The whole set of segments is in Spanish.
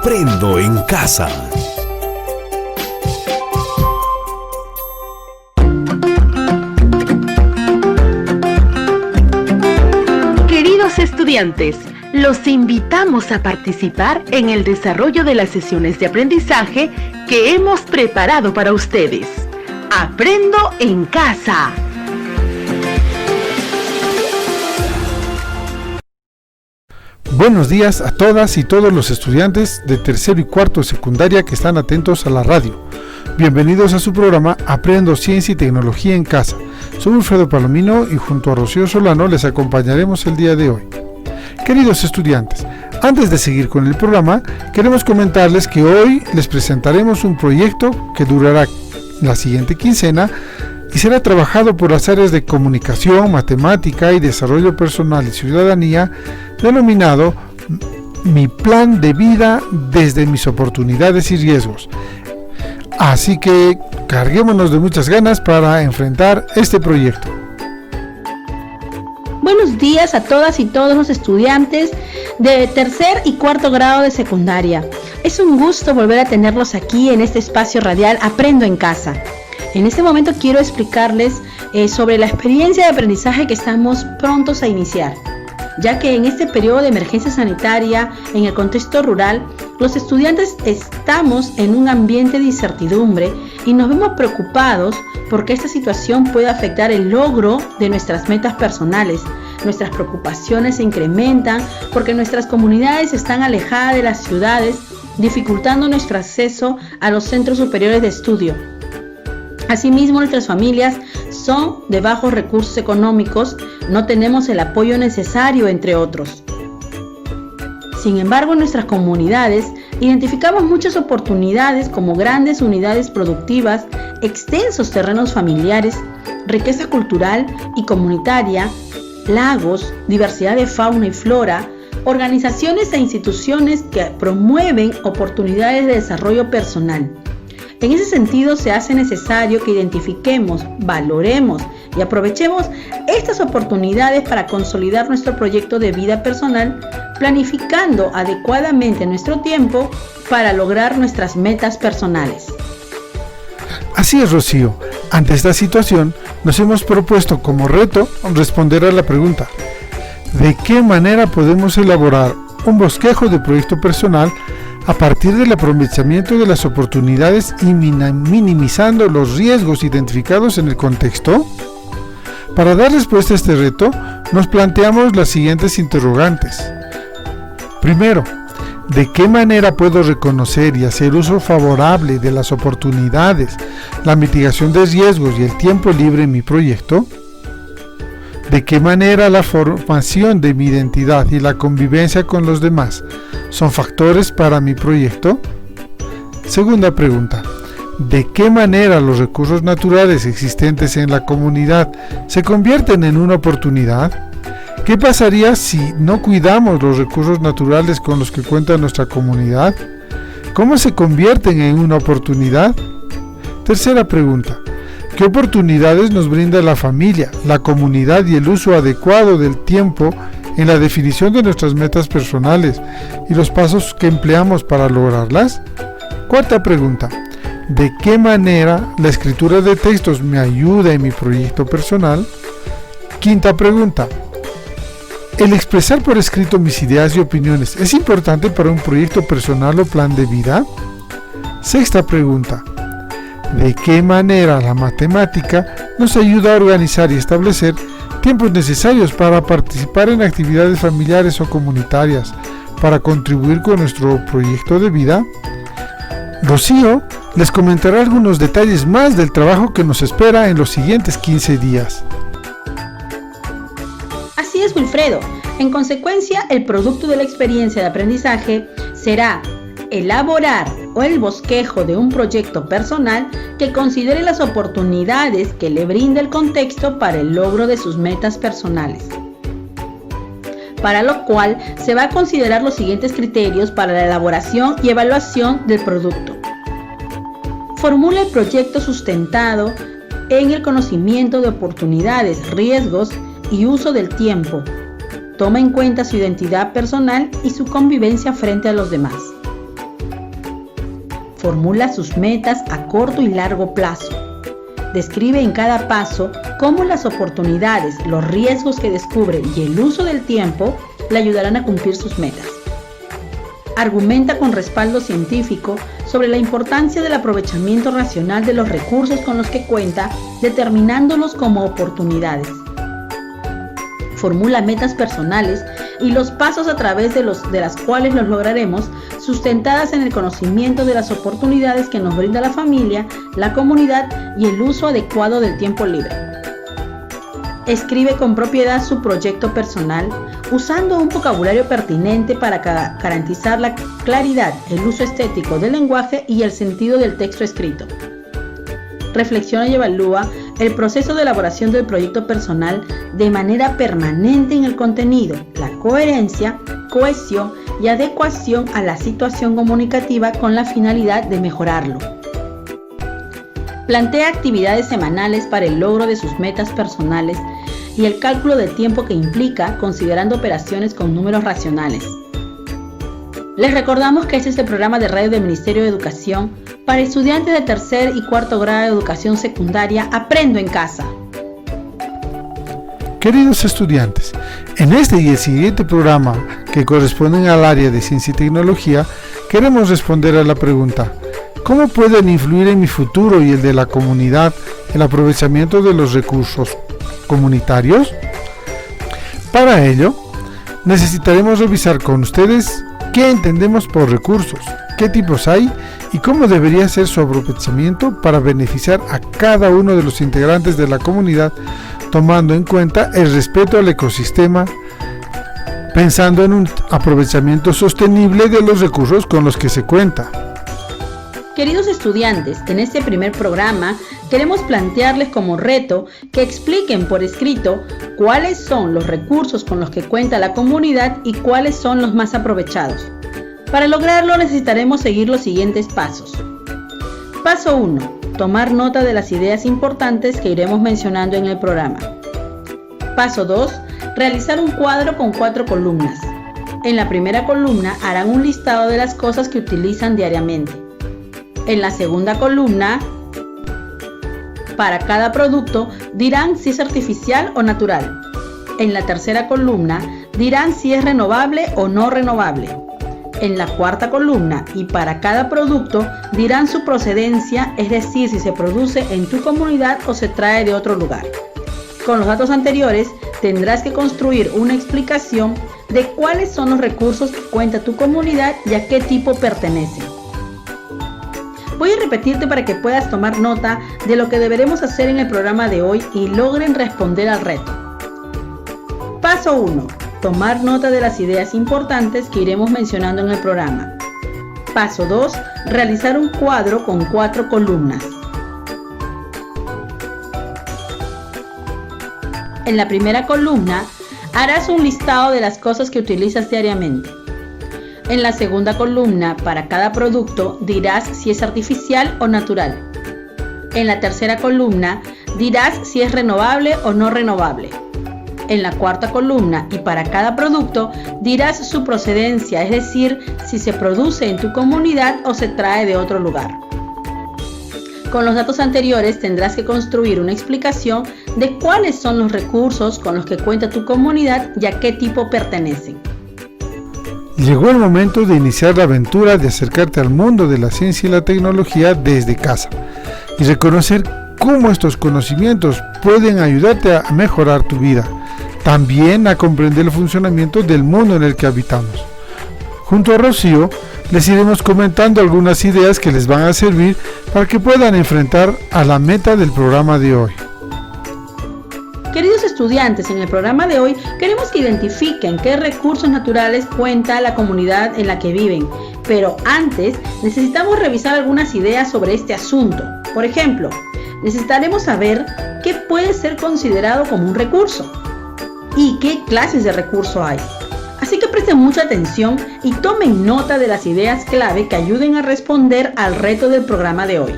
Aprendo en Casa. Queridos estudiantes, los invitamos a participar en el desarrollo de las sesiones de aprendizaje que hemos preparado para ustedes. Aprendo en Casa. Buenos días a todas y todos los estudiantes de tercero y cuarto de secundaria que están atentos a la radio. Bienvenidos a su programa Aprendo Ciencia y Tecnología en Casa. Soy Wilfredo Palomino y junto a Rocío Solano les acompañaremos el día de hoy. Queridos estudiantes, antes de seguir con el programa, queremos comentarles que hoy les presentaremos un proyecto que durará la siguiente quincena y será trabajado por las áreas de comunicación, matemática y desarrollo personal y ciudadanía, denominado Mi Plan de Vida desde mis oportunidades y riesgos. Así que carguémonos de muchas ganas para enfrentar este proyecto. Buenos días a todas y todos los estudiantes de tercer y cuarto grado de secundaria. Es un gusto volver a tenerlos aquí en este espacio radial Aprendo en Casa. En este momento quiero explicarles sobre la experiencia de aprendizaje que estamos prontos a iniciar, ya que en este periodo de emergencia sanitaria en el contexto rural, los estudiantes estamos en un ambiente de incertidumbre y nos vemos preocupados porque esta situación puede afectar el logro de nuestras metas personales. Nuestras preocupaciones se incrementan porque nuestras comunidades están alejadas de las ciudades, dificultando nuestro acceso a los centros superiores de estudio. Asimismo, nuestras familias son de bajos recursos económicos, no tenemos el apoyo necesario, entre otros. Sin embargo, en nuestras comunidades identificamos muchas oportunidades como grandes unidades productivas, extensos terrenos familiares, riqueza cultural y comunitaria, lagos, diversidad de fauna y flora, organizaciones e instituciones que promueven oportunidades de desarrollo personal. En ese sentido, se hace necesario que identifiquemos, valoremos y aprovechemos estas oportunidades para consolidar nuestro proyecto de vida personal, planificando adecuadamente nuestro tiempo para lograr nuestras metas personales. Así es, Rocío. Ante esta situación, nos hemos propuesto como reto responder a la pregunta: ¿de qué manera podemos elaborar un bosquejo de proyecto personal a partir del aprovechamiento de las oportunidades y minimizando los riesgos identificados en el contexto? Para dar respuesta a este reto, nos planteamos las siguientes interrogantes. Primero, ¿de qué manera puedo reconocer y hacer uso favorable de las oportunidades, la mitigación de riesgos y el tiempo libre en mi proyecto? ¿De qué manera la formación de mi identidad y la convivencia con los demás son factores para mi proyecto? Segunda pregunta: ¿de qué manera los recursos naturales existentes en la comunidad se convierten en una oportunidad? ¿Qué pasaría si no cuidamos los recursos naturales con los que cuenta nuestra comunidad? ¿Cómo se convierten en una oportunidad? Tercera pregunta: ¿qué oportunidades nos brinda la familia, la comunidad y el uso adecuado del tiempo en la definición de nuestras metas personales y los pasos que empleamos para lograrlas? Cuarta pregunta: ¿de qué manera la escritura de textos me ayuda en mi proyecto personal? Quinta pregunta: ¿el expresar por escrito mis ideas y opiniones es importante para un proyecto personal o plan de vida? Sexta pregunta: ¿de qué manera la matemática nos ayuda a organizar y establecer tiempos necesarios para participar en actividades familiares o comunitarias para contribuir con nuestro proyecto de vida? Rocío les comentará algunos detalles más del trabajo que nos espera en los siguientes 15 días. Así es, Wilfredo. En consecuencia, el producto de la experiencia de aprendizaje será elaborar el bosquejo de un proyecto personal que considere las oportunidades que le brinda el contexto para el logro de sus metas personales, para lo cual se va a considerar los siguientes criterios para la elaboración y evaluación del producto. Formula el proyecto sustentado en el conocimiento de oportunidades, riesgos y uso del tiempo. Toma en cuenta su identidad personal y su convivencia frente a los demás. Formula sus metas a corto y largo plazo. Describe en cada paso cómo las oportunidades, los riesgos que descubre y el uso del tiempo le ayudarán a cumplir sus metas. Argumenta con respaldo científico sobre la importancia del aprovechamiento racional de los recursos con los que cuenta, determinándolos como oportunidades. Formula metas personales y los pasos a través de las cuales los lograremos, sustentadas en el conocimiento de las oportunidades que nos brinda la familia, la comunidad y el uso adecuado del tiempo libre. Escribe con propiedad su proyecto personal, usando un vocabulario pertinente para garantizar la claridad, el uso estético del lenguaje y el sentido del texto escrito. Reflexiona y evalúa el proceso de elaboración del proyecto personal de manera permanente en el contenido, la coherencia, cohesión y adecuación a la situación comunicativa con la finalidad de mejorarlo. Plantea actividades semanales para el logro de sus metas personales y el cálculo del tiempo que implica, considerando operaciones con números racionales. Les recordamos que este es el programa de radio del Ministerio de Educación para estudiantes de tercer y cuarto grado de educación secundaria. Aprendo en casa. Queridos estudiantes, en este y el siguiente programa, que corresponden al área de ciencia y tecnología, queremos responder a la pregunta: ¿cómo pueden influir en mi futuro y el de la comunidad el aprovechamiento de los recursos comunitarios? Para ello, necesitaremos revisar con ustedes qué entendemos por recursos, qué tipos hay y cómo debería ser su aprovechamiento para beneficiar a cada uno de los integrantes de la comunidad, tomando en cuenta el respeto al ecosistema, pensando en un aprovechamiento sostenible de los recursos con los que se cuenta. Queridos estudiantes, en este primer programa queremos plantearles como reto que expliquen por escrito cuáles son los recursos con los que cuenta la comunidad y cuáles son los más aprovechados. Para lograrlo necesitaremos seguir los siguientes pasos. Paso 1. Tomar nota de las ideas importantes que iremos mencionando en el programa. Paso 2. Realizar un cuadro con 4 columnas. En la primera columna harán un listado de las cosas que utilizan diariamente. En la segunda columna, para cada producto, dirán si es artificial o natural. En la tercera columna, dirán si es renovable o no renovable. En la cuarta columna, y para cada producto, dirán su procedencia, es decir, si se produce en tu comunidad o se trae de otro lugar. Con los datos anteriores, tendrás que construir una explicación de cuáles son los recursos que cuenta tu comunidad y a qué tipo pertenecen. Voy a repetirte para que puedas tomar nota de lo que deberemos hacer en el programa de hoy y logren responder al reto. Paso 1. Tomar nota de las ideas importantes que iremos mencionando en el programa. Paso 2. Realizar un cuadro con 4 columnas. En la primera columna, harás un listado de las cosas que utilizas diariamente. En la segunda columna, para cada producto, dirás si es artificial o natural. En la tercera columna, dirás si es renovable o no renovable. En la cuarta columna, y para cada producto, dirás su procedencia, es decir, si se produce en tu comunidad o se trae de otro lugar. Con los datos anteriores tendrás que construir una explicación de cuáles son los recursos con los que cuenta tu comunidad y a qué tipo pertenecen. Llegó el momento de iniciar la aventura de acercarte al mundo de la ciencia y la tecnología desde casa y reconocer cómo estos conocimientos pueden ayudarte a mejorar tu vida, también a comprender el funcionamiento del mundo en el que habitamos. Junto a Rocío, les iremos comentando algunas ideas que les van a servir para que puedan enfrentar a la meta del programa de hoy. Queridos estudiantes, en el programa de hoy queremos que identifiquen qué recursos naturales cuenta la comunidad en la que viven, pero antes necesitamos revisar algunas ideas sobre este asunto. Por ejemplo, necesitaremos saber qué puede ser considerado como un recurso y qué clases de recurso hay. Así que presten mucha atención y tomen nota de las ideas clave que ayuden a responder al reto del programa de hoy.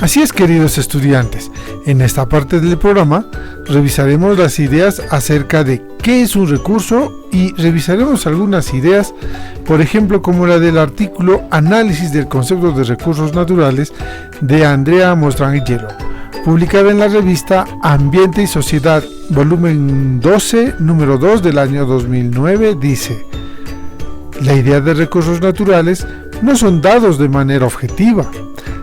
Así es, queridos estudiantes, en esta parte del programa revisaremos las ideas acerca de qué es un recurso y revisaremos algunas ideas, por ejemplo como la del artículo Análisis del concepto de recursos naturales de Andrea Mastrangelo, publicada en la revista Ambiente y Sociedad, volumen 12, número 2 del año 2009, dice: la idea de recursos naturales no son dados de manera objetiva,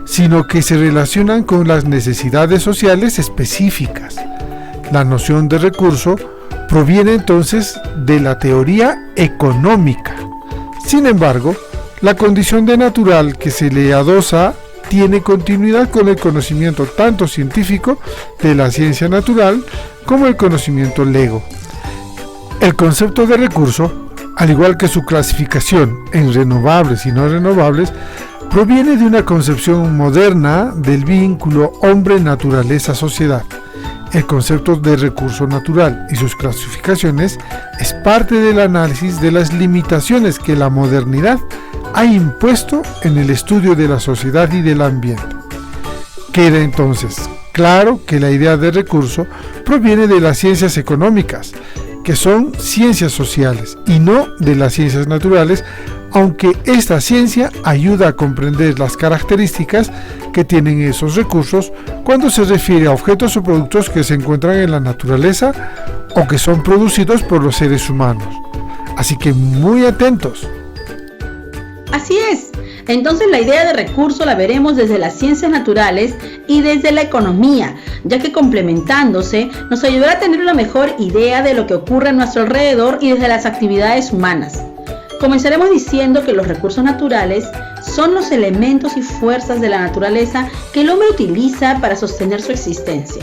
sino que se relacionan con las necesidades sociales específicas. La noción de recurso proviene entonces de la teoría económica. Sin embargo, la condición de natural que se le adosa tiene continuidad con el conocimiento tanto científico de la ciencia natural como el conocimiento lego. El concepto de recurso, al igual que su clasificación en renovables y no renovables, proviene de una concepción moderna del vínculo hombre-naturaleza-sociedad. El concepto de recurso natural y sus clasificaciones es parte del análisis de las limitaciones que la modernidad ha impuesto en el estudio de la sociedad y del ambiente. Queda entonces claro que la idea de recurso proviene de las ciencias económicas, que son ciencias sociales, y no de las ciencias naturales, aunque esta ciencia ayuda a comprender las características que tienen esos recursos cuando se refiere a objetos o productos que se encuentran en la naturaleza o que son producidos por los seres humanos. Así que muy atentos. Así es. Entonces la idea de recurso la veremos desde las ciencias naturales y desde la economía, ya que complementándose nos ayudará a tener una mejor idea de lo que ocurre a nuestro alrededor y desde las actividades humanas. Comenzaremos diciendo que los recursos naturales son los elementos y fuerzas de la naturaleza que el hombre utiliza para sostener su existencia.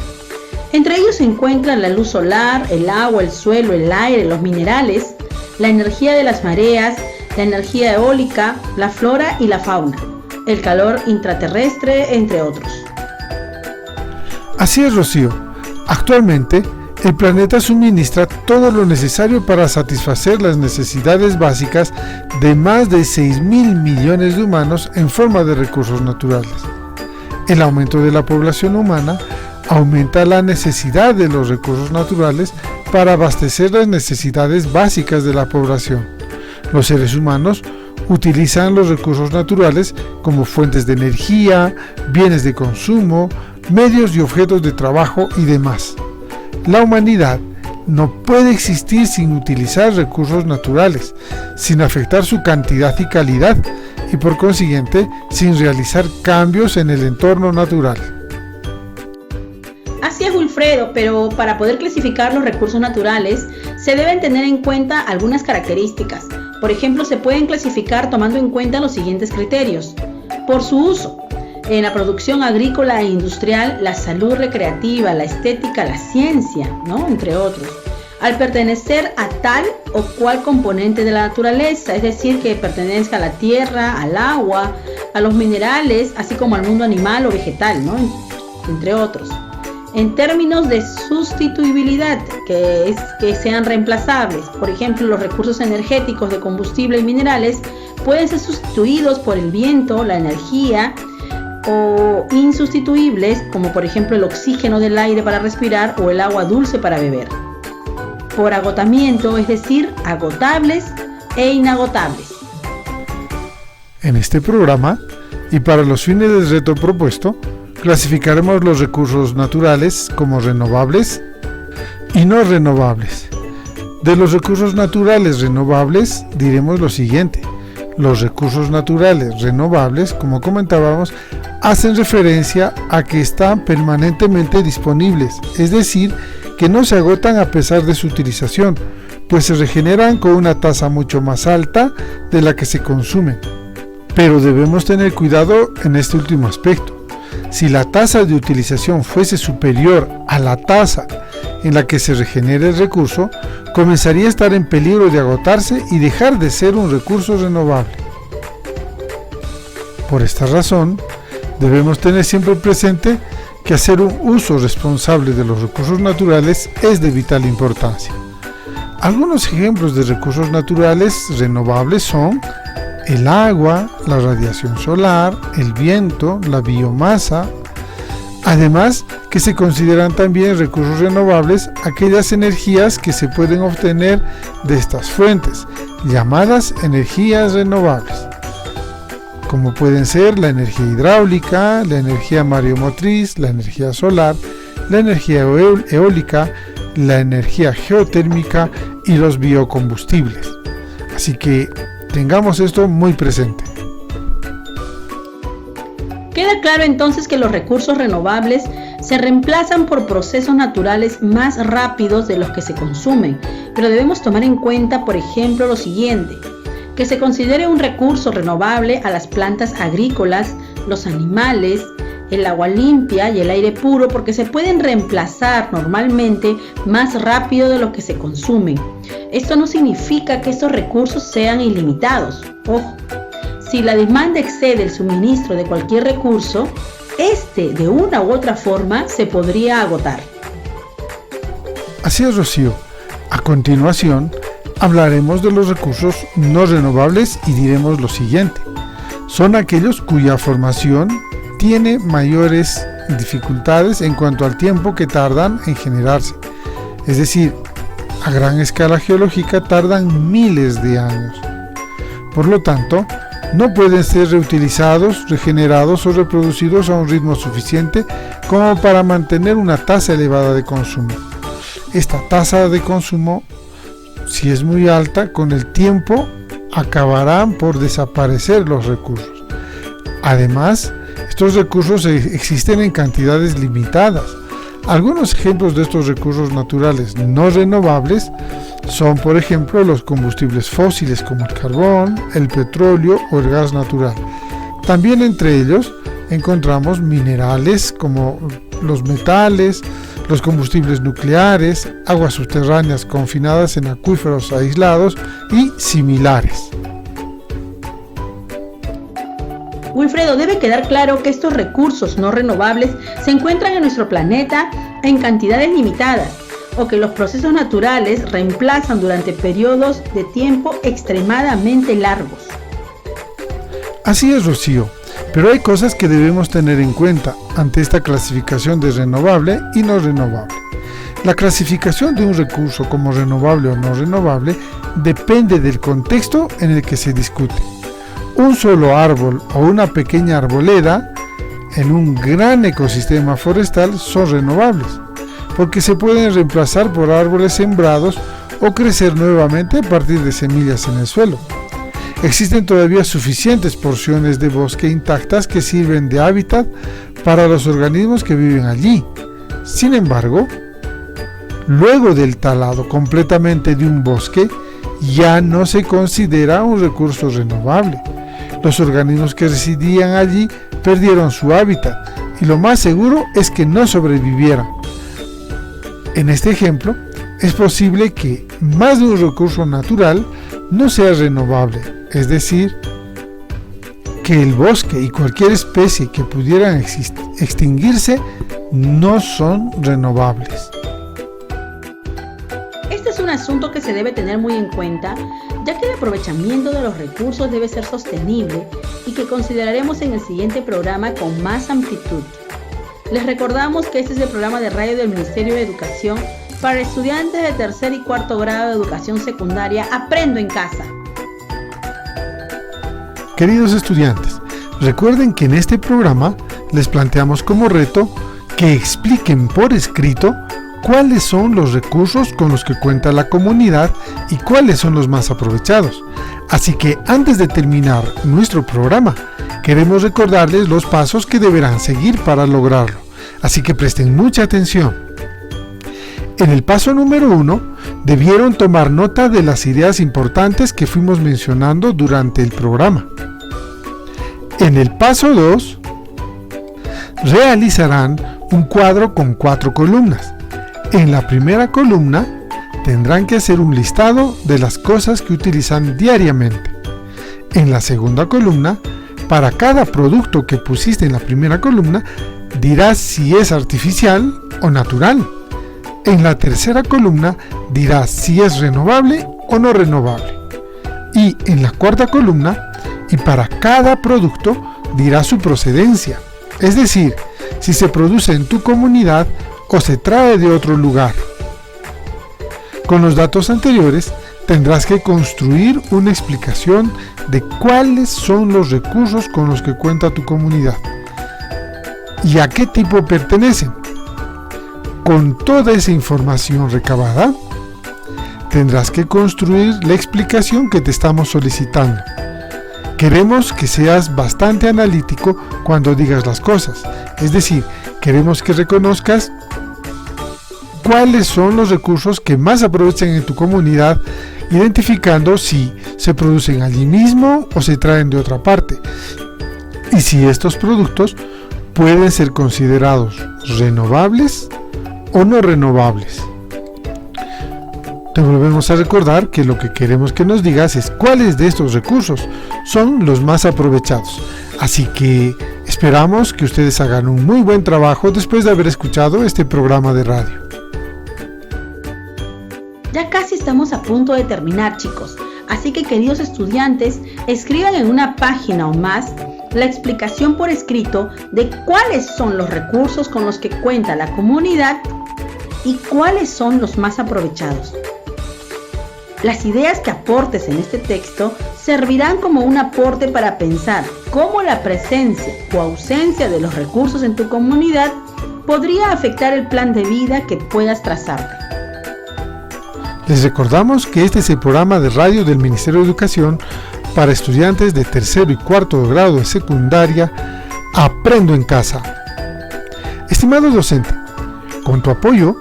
Entre ellos se encuentran la luz solar, el agua, el suelo, el aire, los minerales, la energía de las mareas, la energía eólica, la flora y la fauna, el calor intraterrestre, entre otros. Así es, Rocío. Actualmente, el planeta suministra todo lo necesario para satisfacer las necesidades básicas de más de 6.000 millones de humanos en forma de recursos naturales. El aumento de la población humana aumenta la necesidad de los recursos naturales para abastecer las necesidades básicas de la población. Los seres humanos utilizan los recursos naturales como fuentes de energía, bienes de consumo, medios y objetos de trabajo y demás. La humanidad no puede existir sin utilizar recursos naturales, sin afectar su cantidad y calidad, y por consiguiente sin realizar cambios en el entorno natural. Así es, Wilfredo, pero para poder clasificar los recursos naturales se deben tener en cuenta algunas características. Por ejemplo, se pueden clasificar tomando en cuenta los siguientes criterios: por su uso, en la producción agrícola e industrial, la salud recreativa, la estética, la ciencia, ¿no? Entre otros. Al pertenecer a tal o cual componente de la naturaleza, es decir, que pertenezca a la tierra, al agua, a los minerales, así como al mundo animal o vegetal, ¿no? Entre otros. En términos de sustituibilidad, que es que sean reemplazables. Por ejemplo, los recursos energéticos de combustible y minerales pueden ser sustituidos por el viento, la energía, o insustituibles, como por ejemplo el oxígeno del aire para respirar o el agua dulce para beber. Por agotamiento, es decir, agotables e inagotables. En este programa, y para los fines del reto propuesto, clasificaremos los recursos naturales como renovables y no renovables. De los recursos naturales renovables diremos lo siguiente: los recursos naturales renovables, como comentábamos, hacen referencia a que están permanentemente disponibles, es decir, que no se agotan a pesar de su utilización, pues se regeneran con una tasa mucho más alta de la que se consumen. Pero debemos tener cuidado en este último aspecto. Si la tasa de utilización fuese superior a la tasa en la que se regenera el recurso, comenzaría a estar en peligro de agotarse y dejar de ser un recurso renovable. Por esta razón, debemos tener siempre presente que hacer un uso responsable de los recursos naturales es de vital importancia. Algunos ejemplos de recursos naturales renovables son el agua, la radiación solar, el viento, la biomasa. Además, que se consideran también recursos renovables aquellas energías que se pueden obtener de estas fuentes, llamadas energías renovables, como pueden ser la energía hidráulica, la energía mareomotriz, la energía solar, la energía eólica, la energía geotérmica y los biocombustibles. Así que tengamos esto muy presente. Queda claro entonces que los recursos renovables se reemplazan por procesos naturales más rápidos de los que se consumen, pero debemos tomar en cuenta, por ejemplo, lo siguiente: que se considere un recurso renovable a las plantas agrícolas, los animales, el agua limpia y el aire puro, porque se pueden reemplazar normalmente más rápido de lo que se consumen. Esto no significa que estos recursos sean ilimitados. Ojo, si la demanda excede el suministro de cualquier recurso, este de una u otra forma se podría agotar. Así es, Rocío. A continuación, hablaremos de los recursos no renovables y diremos lo siguiente: son aquellos cuya formación tiene mayores dificultades en cuanto al tiempo que tardan en generarse. Es decir, a gran escala geológica tardan miles de años. Por lo tanto, no pueden ser reutilizados, regenerados o reproducidos a un ritmo suficiente como para mantener una tasa elevada de consumo. Esta tasa de consumo, si es muy alta, con el tiempo acabarán por desaparecer los recursos. Además, estos recursos existen en cantidades limitadas. Algunos ejemplos de estos recursos naturales no renovables son, por ejemplo, los combustibles fósiles como el carbón, el petróleo o el gas natural. También entre ellos encontramos minerales como los metales, los combustibles nucleares, aguas subterráneas confinadas en acuíferos aislados y similares. Wilfredo, debe quedar claro que estos recursos no renovables se encuentran en nuestro planeta en cantidades limitadas, o que los procesos naturales reemplazan durante periodos de tiempo extremadamente largos. Así es, Rocío, pero hay cosas que debemos tener en cuenta ante esta clasificación de renovable y no renovable. La clasificación de un recurso como renovable o no renovable depende del contexto en el que se discute. Un solo árbol o una pequeña arboleda en un gran ecosistema forestal son renovables, porque se pueden reemplazar por árboles sembrados o crecer nuevamente a partir de semillas en el suelo. Existen todavía suficientes porciones de bosque intactas que sirven de hábitat para los organismos que viven allí. Sin embargo, luego del talado completamente de un bosque, ya no se considera un recurso renovable. Los organismos que residían allí perdieron su hábitat y lo más seguro es que no sobrevivieran. En este ejemplo, es posible que más de un recurso natural no sea renovable, es decir, que el bosque y cualquier especie que pudieran extinguirse no son renovables. Este es un asunto que se debe tener muy en cuenta, ya que el aprovechamiento de los recursos debe ser sostenible y que consideraremos en el siguiente programa con más amplitud. Les recordamos que este es el programa de radio del Ministerio de Educación para estudiantes de tercer y cuarto grado de educación secundaria Aprendo en Casa. Queridos estudiantes, recuerden que en este programa les planteamos como reto que expliquen por escrito cuáles son los recursos con los que cuenta la comunidad y cuáles son los más aprovechados. Así que antes de terminar nuestro programa, queremos recordarles los pasos que deberán seguir para lograrlo. Así que presten mucha atención. En el paso número 1, debieron tomar nota de las ideas importantes que fuimos mencionando durante el programa. En el paso 2, realizarán un cuadro con 4 columnas. En la primera columna tendrán que hacer un listado de las cosas que utilizan diariamente. En la segunda columna, para cada producto que pusiste en la primera columna, dirás si es artificial o natural. En la tercera columna dirás si es renovable o no renovable. Y en la cuarta columna, y para cada producto, dirás su procedencia. Es decir, si se produce en tu comunidad o se trae de otro lugar. Con los datos anteriores, tendrás que construir una explicación de cuáles son los recursos con los que cuenta tu comunidad y a qué tipo pertenecen. Con toda esa información recabada, tendrás que construir la explicación que te estamos solicitando. Queremos que seas bastante analítico cuando digas las cosas, es decir, queremos que reconozcas cuáles son los recursos que más aprovechan en tu comunidad, identificando si se producen allí mismo o se traen de otra parte, y si estos productos pueden ser considerados renovables o no renovables. Te volvemos a recordar que lo que queremos que nos digas es cuáles de estos recursos son los más aprovechados. Así que esperamos que ustedes hagan un muy buen trabajo después de haber escuchado este programa de radio. Ya casi estamos a punto de terminar, chicos. Así que, queridos estudiantes, escriban en una página o más la explicación por escrito de cuáles son los recursos con los que cuenta la comunidad y cuáles son los más aprovechados. Las ideas que aportes en este texto servirán como un aporte para pensar cómo la presencia o ausencia de los recursos en tu comunidad podría afectar el plan de vida que puedas trazarte. Les recordamos que este es el programa de radio del Ministerio de Educación para estudiantes de tercero y cuarto grado de secundaria, Aprendo en Casa. Estimado docente, con tu apoyo,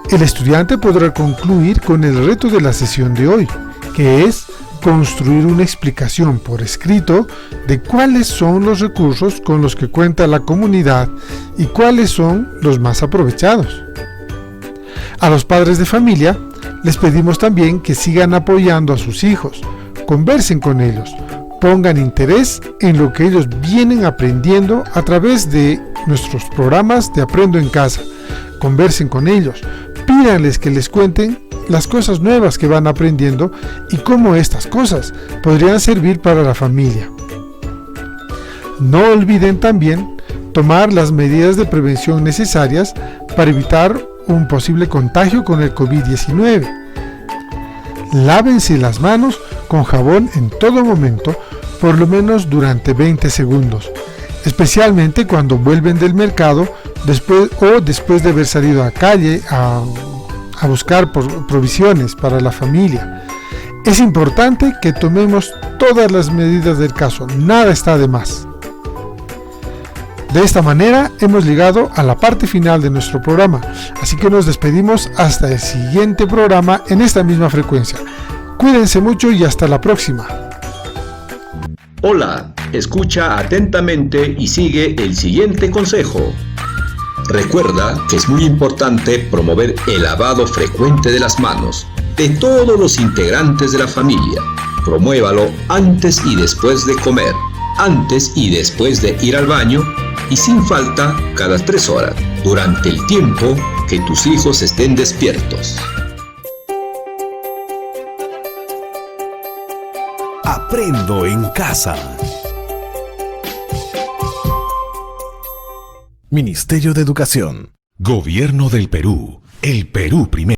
el estudiante podrá concluir con el reto de la sesión de hoy, que es construir una explicación por escrito de cuáles son los recursos con los que cuenta la comunidad y cuáles son los más aprovechados. A los padres de familia, les pedimos también que sigan apoyando a sus hijos, conversen con ellos, pongan interés en lo que ellos vienen aprendiendo a través de nuestros programas de Aprendo en Casa. Conversen con ellos, pídanles que les cuenten las cosas nuevas que van aprendiendo y cómo estas cosas podrían servir para la familia. No olviden también tomar las medidas de prevención necesarias para evitar un posible contagio con el COVID-19. Lávense las manos con jabón en todo momento, por lo menos durante 20 segundos, especialmente cuando vuelven del mercado después de haber salido a calle a buscar provisiones para la familia. Es importante que tomemos todas las medidas del caso, nada está de más. De esta manera hemos llegado a la parte final de nuestro programa, así que nos despedimos hasta el siguiente programa en esta misma frecuencia. Cuídense mucho y hasta la próxima. Hola, escucha atentamente y sigue el siguiente consejo. Recuerda que es muy importante promover el lavado frecuente de las manos de todos los integrantes de la familia. Promuévalo antes y después de comer, antes y después de ir al baño y sin falta cada 3 horas, durante el tiempo que tus hijos estén despiertos. Aprendo en Casa. Ministerio de Educación. Gobierno del Perú. El Perú primero.